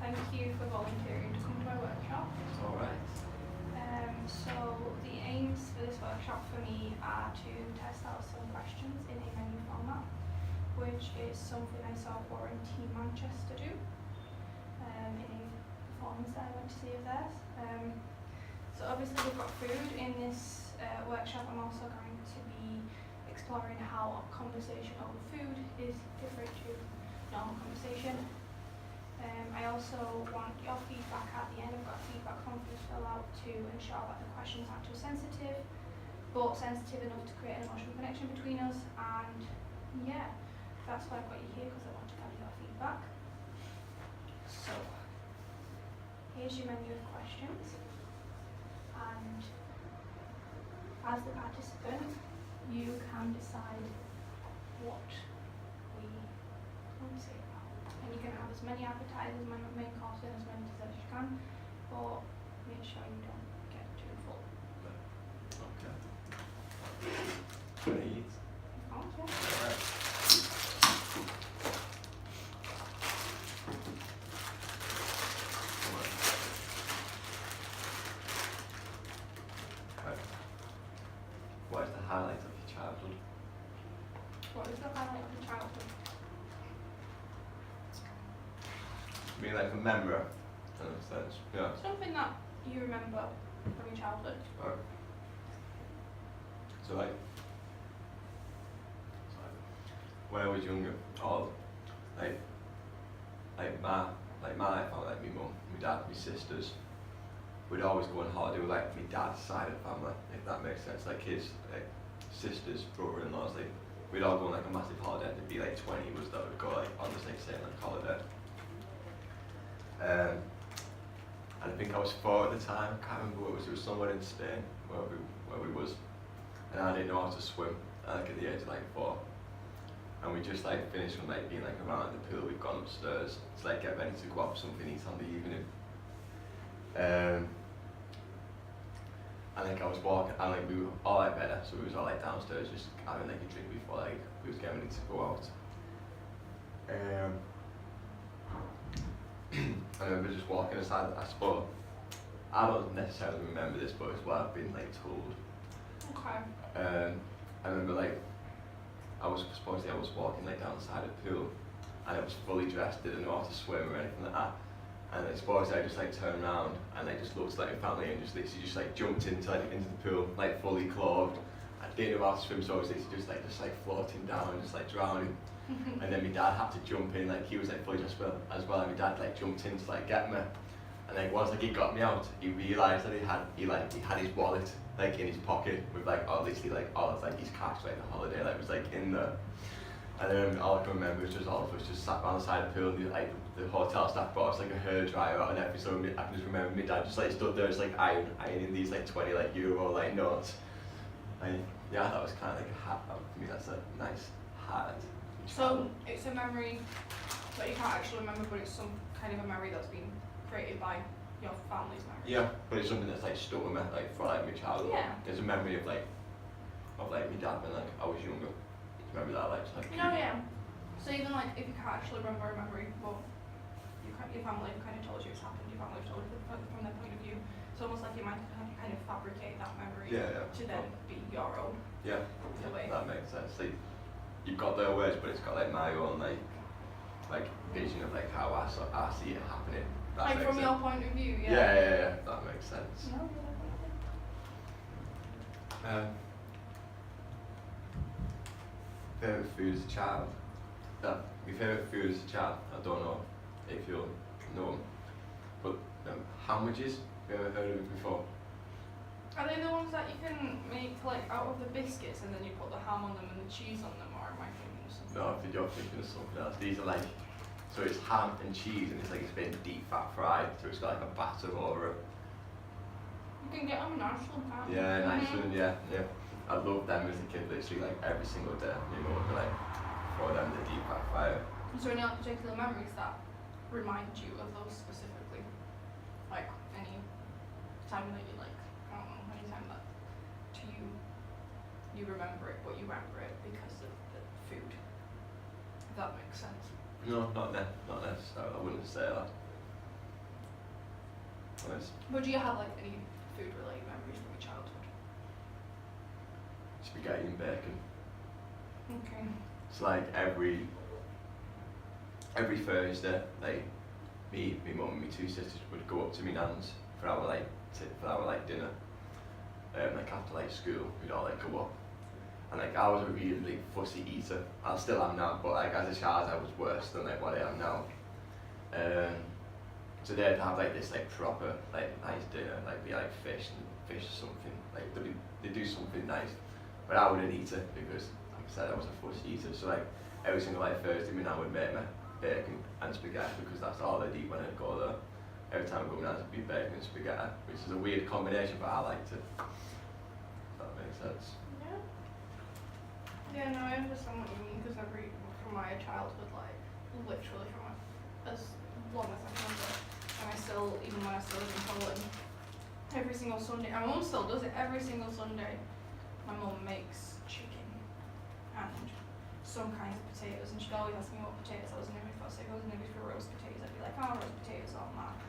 thank you for volunteering to come to my workshop. It's alright. So the aims for this workshop for me are to test out some questions in a menu format, which is something I saw Warren Team Manchester do in a performance that I went to see of theirs. So obviously we've got food in this workshop. I'm also going to be exploring how conversation over food is different to normal conversation. I also want your feedback at the end. I've got a feedback form for you to fill out to ensure that the questions aren't too sensitive, but sensitive enough to create an emotional connection between us. And yeah, that's why I've got you here, because I want to gather your feedback. So here's your menu of questions, and as the participant, you can decide what we want to say about. And you can have as many appetizers, main course, and as many desserts as you can, but make sure you don't get too full. Okay. Can I eat? Oh, yeah. Alright. Okay. What is the highlight of your childhood? What is the highlight of your childhood? I mean, like a memory, in a sense. Yeah. Something that you remember from your childhood. Alright. So like when I was younger, all like my family, like my mum, my dad, my sisters, we'd always go on holiday with like my dad's side of the family, if that makes sense. Like his sisters, brother-in-laws, like we'd all go on like a massive holiday. There'd be like 20 of us that would go like on the same like holiday. And I think I was 4 at the time. I can't remember what it was. It was somewhere in Spain where we was, and I didn't know how to swim. Like at the age of like 4, and we just like finished from like being like around the pool. We've gone upstairs to like get ready to go out for something to eat on the evening. And like I was walking, and like we were all like better, so we was all like downstairs just having like a drink before like we was getting ready to go out. I remember just walking aside. I suppose I don't necessarily remember this, but it's what I've been like told. Okay. I remember like I was walking like down the side of the pool, and I was fully dressed, didn't know how to swim or anything like that. And I suppose I just like turned around and I just looked like my family and just literally just like jumped into the pool like fully clothed. I didn't know how to swim, so I was literally just like floating down and just like drowning. And then my dad had to jump in, like he was like fully dressed as well, and my dad like jumped in to like get me. And like once like he got me out, he realised that he had his wallet like in his pocket with like obviously like all of like his cash, like the holiday like was like in there. And then all I can remember was just all of us just sat around the side of the pool, and like the hotel staff brought us like a hairdryer out and everything. So I can just remember my dad just like stood there just like ironing these like 20 like euro like notes. And yeah, that was kind of like a hat. For me, that's a nice hat. So it's a memory that you can't actually remember, but it's some kind of a memory that's been created by your family's memory. Yeah, but it's something that's like stuck with me like for like my childhood. Yeah. There's a memory of like my dad when like I was younger. Remember that like No, yeah. So even like if you can't actually remember a memory, but your family kind of told you it's happened, your family told you from their point of view. It's almost like you might kind of fabricate that memory to then be your own. Yeah. In a way. That makes sense. Like you've got their words, but it's got like my own like vision of like how I see it happening. That like from sense. your point of view, yeah. Yeah. That makes sense. No, Favorite food as a child? My favorite food as a child, I don't know if you'll know them, but sandwiches, have you ever heard of it before? Are they the ones that you can make like out of the biscuits and then you put the ham on them and the cheese on them, or am I thinking of something? No, if you're thinking of something else. These are like, so it's ham and cheese, and it's been deep fat fried, so it's got like a batter over it. You can get them in Ashland, can't you? Yeah, nice one, yeah. I loved them as a kid, literally like every single day. My mum would be like, throw them in the deep fat fryer. Is there any particular memories that remind you of those specifically? Like any time that you like, I don't know, any time that to you remember it, but you remember it because of the food. If that makes sense. No, not necessarily. I wouldn't say that. honest. But do you have like any food related memories from your childhood? Spaghetti and bacon. Okay. It's like every Thursday, like me, my mum and my two sisters would go up to my nan's for our dinner. Like after like school, we'd all like go up. And like I was a really fussy eater. I still am now, but like as a child I was worse than like what I am now. So they'd have like this like proper like nice dinner, like be like fish or something. Like they do something nice, but I wouldn't eat it because like I said I was a fussy eater. So like every single like Thursday, my nan would make me bacon and spaghetti because that's all I'd eat when I'd go there. Every time I go, my nan's would be bacon and spaghetti, which is a weird combination, but I liked it. If that makes sense. Yeah. Yeah, no, I understand what you mean because from my childhood, like literally from as long as I can remember, and even when I still live in Poland, every single Sunday, and my mum still does it every single Sunday. My mum makes chicken and some kinds of potatoes, and she'd always ask me what potatoes I was in the mood for. So if I was in the mood for roast potatoes, I'd be like, oh, roast potatoes or mash,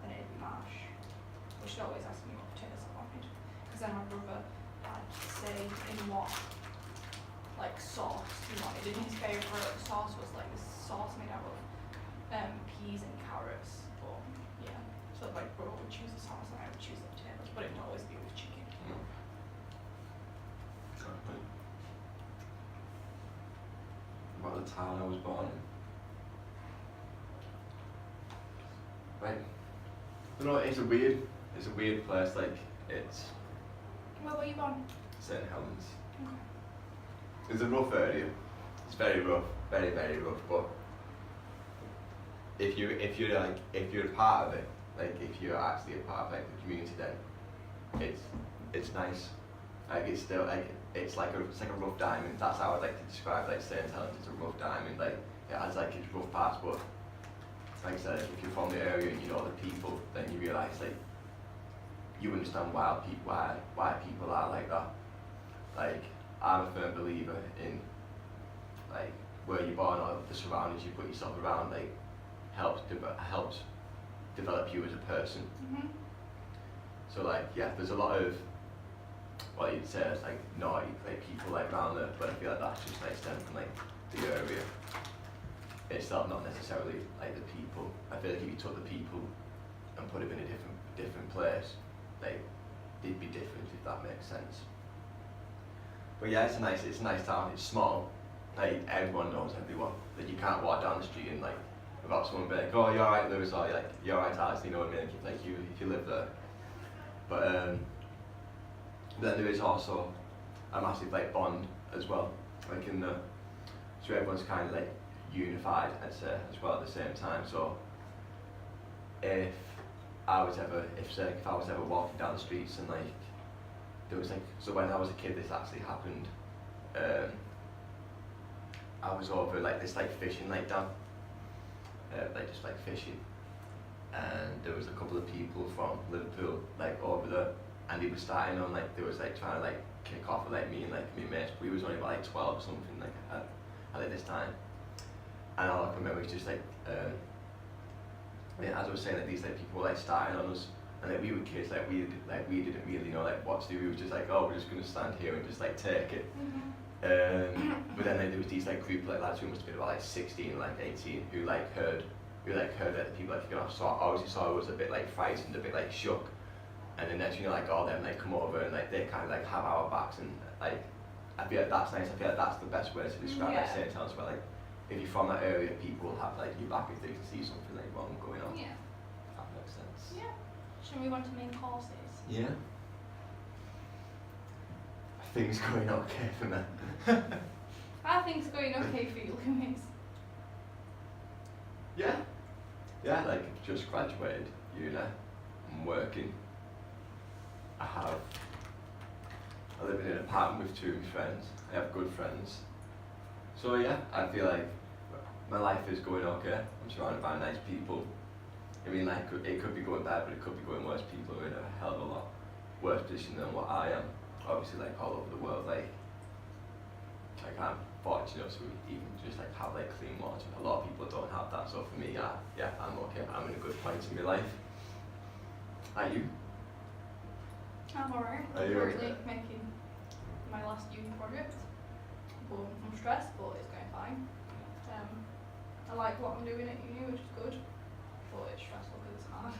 and it'd be mash. But she'd always ask me what potatoes I wanted, because then my brother had say in what like sauce he wanted, and his favourite sauce was like this sauce made out of peas and carrots. But yeah, so like brother would choose the sauce and I would choose the potatoes, but it would always be with chicken. About the town I was born in. Right. You know, it's a weird place. Like it's Where were you born? St Helens. Okay. It's a rough area. It's very rough, very rough. But if you're a part of it, like if you're actually a part of like the community, then it's nice. Like it's still like it's like a rough diamond. That's how I'd like to describe like St Helens. It's a rough diamond. Like it has like its rough parts, but like I said, if you're from the area and you know the people, then you realise like you understand why people are like that. Like I'm a firm believer in like where you're born or the surroundings you put yourself around like helps develop you as a person. Mhm. So like yeah, there's a lot of what you'd say is like naughty like people like around there, but I feel like that's just like stem from like the area itself, not necessarily like the people. I feel like if you took the people and put them in a different place, like they'd be different, if that makes sense. But yeah, it's a nice town. It's small. Like everyone knows everyone. Like you can't walk down the street and like without someone being like, oh, you're alright, Lewis, or like you're alright, Alex. You know what I mean? If you live there. But then there is also a massive like bond as well, like so everyone's kind of like unified, I'd say, as well at the same time. So if I was ever walking down the streets and like there was like, so when I was a kid this actually happened. I was over like this like fishing like dam, like just like fishing, and there was a couple of people from Liverpool like over there, and they were starting on like they was like trying to like kick off with like me and like my mates. We was only about like 12 or something like at this time, and all I can remember was just like as I was saying, like these like people were like starting on us, and like we were kids, like we didn't really know like what to do. We were just like, oh, we're just gonna stand here and just like take it. Mhm. But then like, there was these like group of like lads who must have been about like 16, like 18, who heard that the people like kicking off. So obviously saw I was a bit like frightened, a bit like shook. And then next thing you know, like all them like come over and like they kind of like have our backs, and like I feel like that's nice. I feel like that's the best way to describe like St Helens, where like if you're from that area, people will have like your back if they can see something like wrong going on. Yeah. That makes sense. Yeah. Should we want to main courses? Yeah. Things going okay for me. Are things going okay for you, Lewis? Yeah. Yeah, like just graduated uni. I'm working. I live in an apartment with 2 of my friends. I have good friends. So yeah, I feel like my life is going okay. I'm surrounded by nice people. I mean, like it could be going bad, but it could be going worse. People are in a hell of a lot worse position than what I am. Obviously, like all over the world, like I'm fortunate to even just like have like clean water. A lot of people don't have that. So for me, yeah, I'm okay. I'm in a good point in my life. Are you? I'm alright. Are I'm you currently okay? making my last uni project. But I'm stressed, but it's going fine. I like what I'm doing at uni, which is good. But it's stressful because it's hard.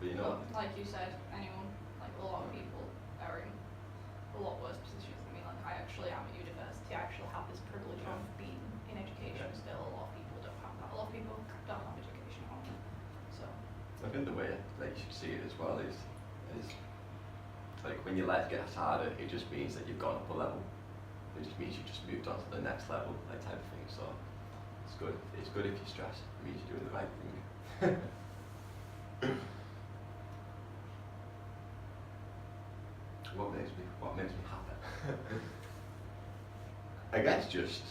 But you know, But like you said, anyone, like a lot of people are in a lot worse positions than me. Like I actually am at university. I actually have this privilege of being in education. Yeah. Still, a lot of people don't have that. A lot of people don't have education at home. So I think the way that you should see it as well is like when your life gets harder, it just means that you've gone up a level. It just means you've just moved on to the next level, that type of thing. So it's good. It's good if you're stressed. It means you're doing the right thing. What makes me happy? I guess just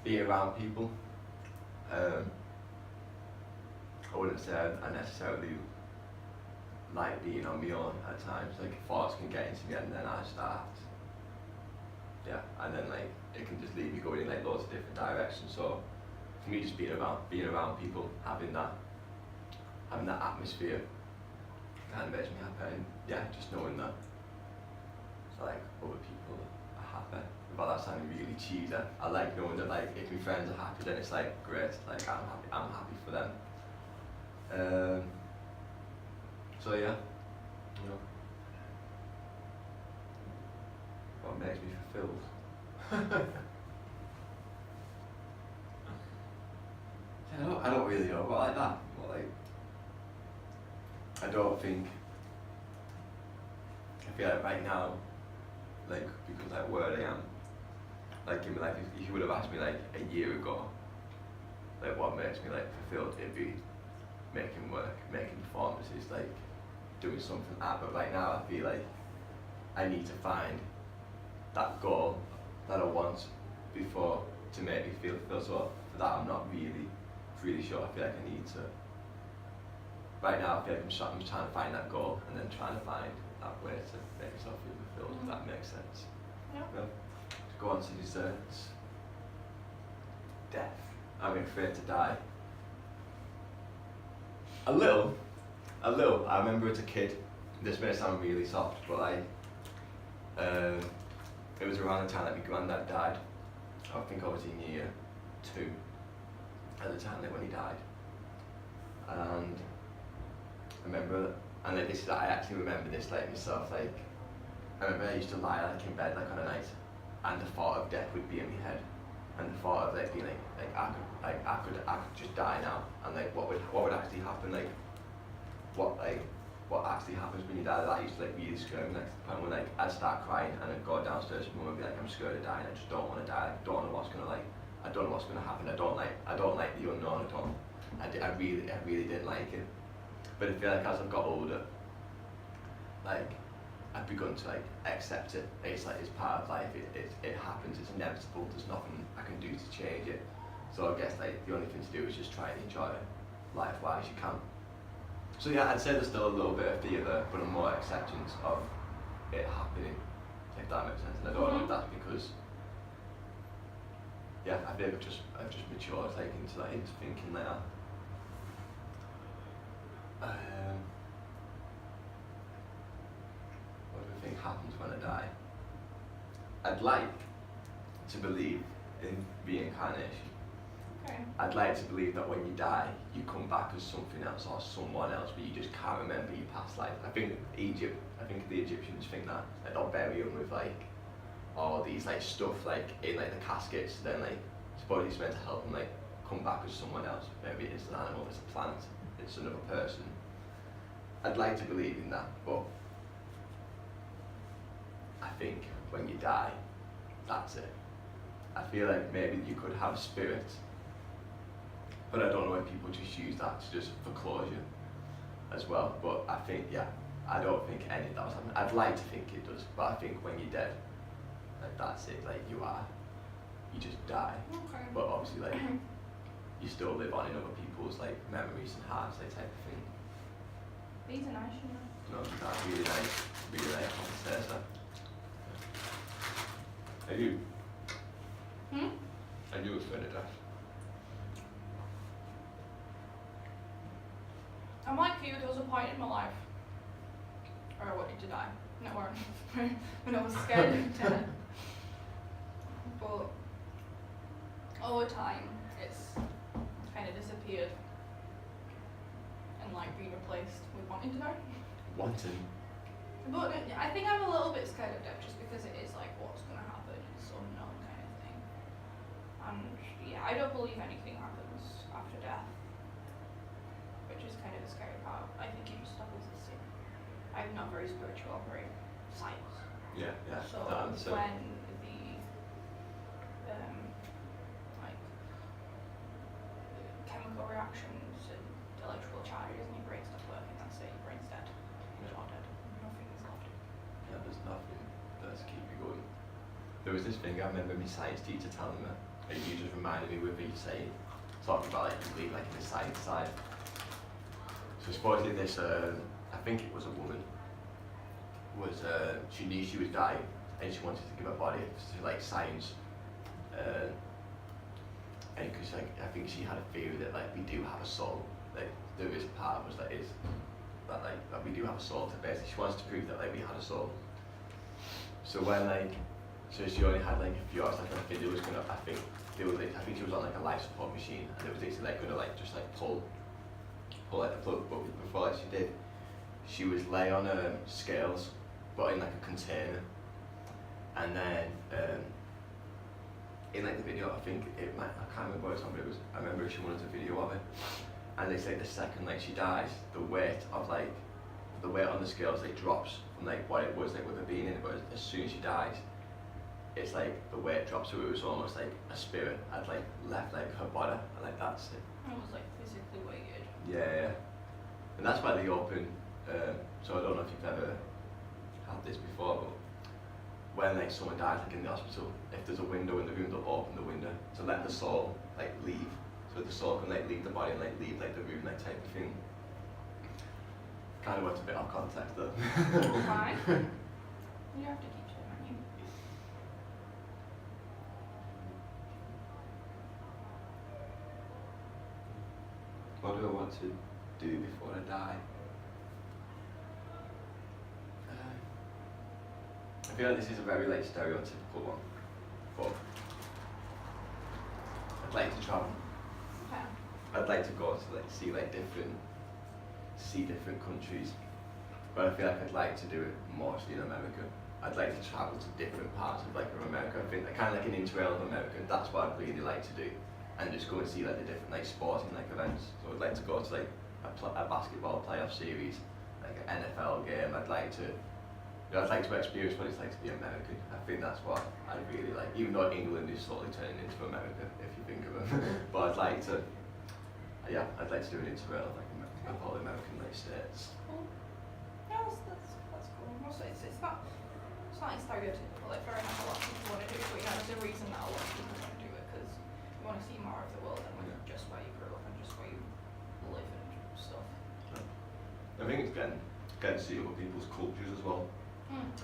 being around people. I wouldn't say I necessarily like being on my own at times. Like thoughts can get into me and then I start, and then like it can just leave me going in like loads of different directions. So for me, just being around people, having that atmosphere, kind of makes me happy. And just knowing that like other people are happy. Without that sounding really cheesy, I like knowing that like if my friends are happy, then it's like great. Like I'm happy for them. So yeah, you know, what makes me fulfilled. I don't really know, but like that. But like, I don't think. I feel like right now, like because like where I am, like in my life, if you would have asked me like a year ago, like what makes me like fulfilled, it'd be making work, making performances, like doing something like that. But right now, I feel like I need to find that goal that I want before to make me feel fulfilled. So for that, I'm not really sure. I feel like I need to. Right now, I feel like I'm trying to find that goal and then trying to find that way to make myself feel fulfilled. If that makes sense. yeah. Well, to go on to desserts. Death. I'm afraid to die. A little. I remember as a kid, this may sound really soft, but it was around the time that my granddad died. I think I was in year 2 at the time that when he died. And I remember, and like I actually remember this like myself, like, I remember I used to lie like in bed like on a night, and the thought of death would be in my head. And the thought of like being I could just die now, and like what would actually happen, like what actually happens when you die. That used to like really scare me, like to the point where like I'd start crying and I'd go downstairs to mum and be like, I'm scared of dying, I just don't want to die, I don't know what's gonna happen, I don't like the unknown, I really didn't like it. But I feel like as I've got older, like I've begun to like accept it. It's like it's part of life. It happens. It's inevitable. There's nothing I can do to change it. So I guess like the only thing to do is just try and enjoy life while as you can. So yeah, I'd say there's still a little bit of fear there, but a more acceptance of it happening, if that makes sense. And I don't know if that's because I feel like I've just matured like into thinking like that. What do I think happens when I die? I'd like to believe in reincarnation. Okay. I'd like to believe that when you die, you come back as something else or someone else, but you just can't remember your past life. I think the Egyptians think that. Like they'll bury them with like all these like stuff like in like the caskets. Then like supposedly it's meant to help them like come back as someone else. Maybe it's an animal, it's a plant, it's another person. I'd like to believe in that, but I think when you die, that's it. I feel like maybe you could have a spirit, but I don't know if people just use that to just for closure as well. But I think, I don't think any of that was happening. I'd like to think it does, but I think when you're dead, like that's it. Like you just die. Okay. But obviously, like you still live on in other people's like memories and hearts, like type of thing. These are nice, you know. No, that's really nice conversation. Are you? I knew it was going to die. I'm like you, there was a point in my life where I wanted to die. No, when I was scared of death. But over time, it's kind of disappeared and like been replaced with wanting to die. Wanting? But I think I'm a little bit scared of death just because it is like what's going to happen. It's unknown kind of thing. And yeah, I don't believe anything happens after death, which is kind of the scary part. I think you just stop existing. I'm not very spiritual, I'm very science. Yeah. So So when the like chemical reactions and electrical charges and your brain stops working, that's it, your brain's dead. You're all dead. Nothing is left. yeah, there's nothing that's keep you going. There was this thing I remember my science teacher telling me, and you just reminded me with you saying, talking about like you believe like in the science side. So supposedly this, I think it was a woman, was she knew she was dying and she wanted to give her body to like science, and because like I think she had a theory that like we do have a soul, like there is part of us that is that like that we do have a soul. To basically she wants to prove that like we had a soul. So when like so she only had like a few hours, like I think it was gonna I think she was on like a life support machine and it was basically like gonna like just like pull like the plug, but before like she did, she was lay on scales but in like a container, and then in like the video I think it might, I can't remember what it's on, but it was, I remember she wanted a video of it, and they say the second like she dies, the weight on the scales like drops from like what it was like with her being in it, but as soon as she dies it's like the weight drops, so it was almost like a spirit had like left like her body, and like that's it. It was like physically weighted. Yeah. And that's why they open, so I don't know if you've ever had this before, but when like someone dies like in the hospital, if there's a window in the room, they'll open the window to let the soul like leave, so the soul can like leave the body and like leave like the room, like type of thing. Kind of went a bit off context though. Fine. You have to keep saying that. What do I want to do before I die? I feel like this is a very like stereotypical one, but I'd like to travel. Okay. I'd like to go to like see different countries, but I feel like I'd like to do it mostly in America. I'd like to travel to different parts of like America. I think kind of like an interrail of America. That's what I'd really like to do, and just go and see like the different like sporting like events. So I'd like to go to like a basketball playoff series, like an NFL game. I'd like to experience what it's like to be American. I think that's what I really like, even though England is slowly turning into America, if you think of it. But I'd like to do an interrail of all the American like states. Cool. Yeah, that's cool. Also, it's not like stereotypical. Like fair enough, a lot of people want to do it, but there's a reason that a lot of people want to do it, because you want to see more of the world than just where you grew up and just where you live and stuff. I think it's getting to see other people's cultures as well.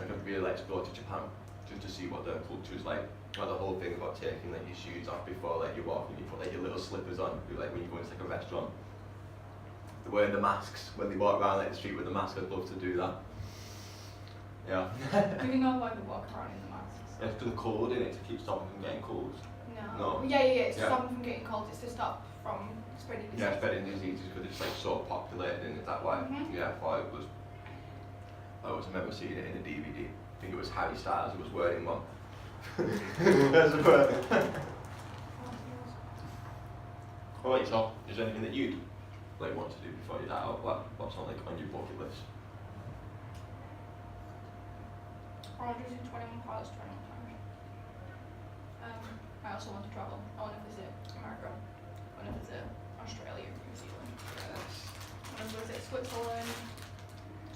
Like I'd really like to go to Japan just to see what their culture is like. Like the whole thing about taking like your shoes off before like you walk, and you put like your little slippers on. Like when you go into like a restaurant, they're wearing the masks when they walk around like the street with the mask. I'd love to do that. Yeah. Do you know why they walk around in the masks? Yeah, because the cold in it to keep stopping from getting cold. No. Yeah. It's to stop them from getting cold. It's to stop from spreading disease. Yeah, spreading diseases because it's like so populated in it that way. Yeah, I thought it was. I remember seeing it in a DVD. I think it was Harry Styles who was wearing one. That's a word. Alright, so is there anything that you'd like want to do before you die, or what's on like on your bucket list? I want to do 21 pilots 21 times. I also want to travel. I want to visit America. I want to visit Australia, New Zealand. Yes. I want to visit Switzerland,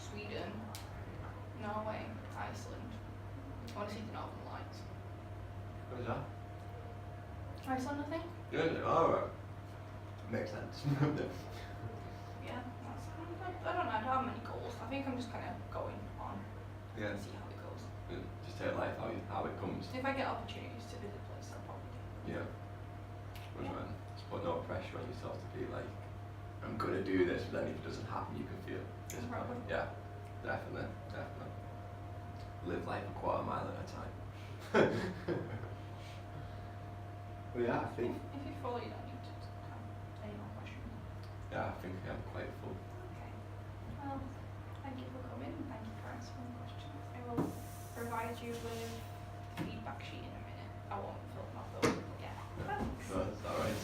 Sweden, Norway, Iceland. I want to see the Northern Lights. What is that? Iceland, I think. Yeah, alright. Makes sense. Yeah, I don't know, I don't have many goals. I think I'm just kind of going on Yeah. and see how it goes. Just take life how it comes. If I get opportunities to visit places, I'll probably do. Yeah. Which one? Just put no pressure on yourself to be like I'm gonna do this, but then if it doesn't happen, you can feel disappointed. Problem. Yeah, definitely. Live life a quarter mile at a time. Well, yeah, I think. If you follow, you don't need to have any more questions. Yeah, I think I'm quite full. Okay. Well, thank you for coming and thank you for answering the questions. I will provide you with a feedback sheet in a minute. I won't fill them up though. Yeah. Thanks. No, that's alright.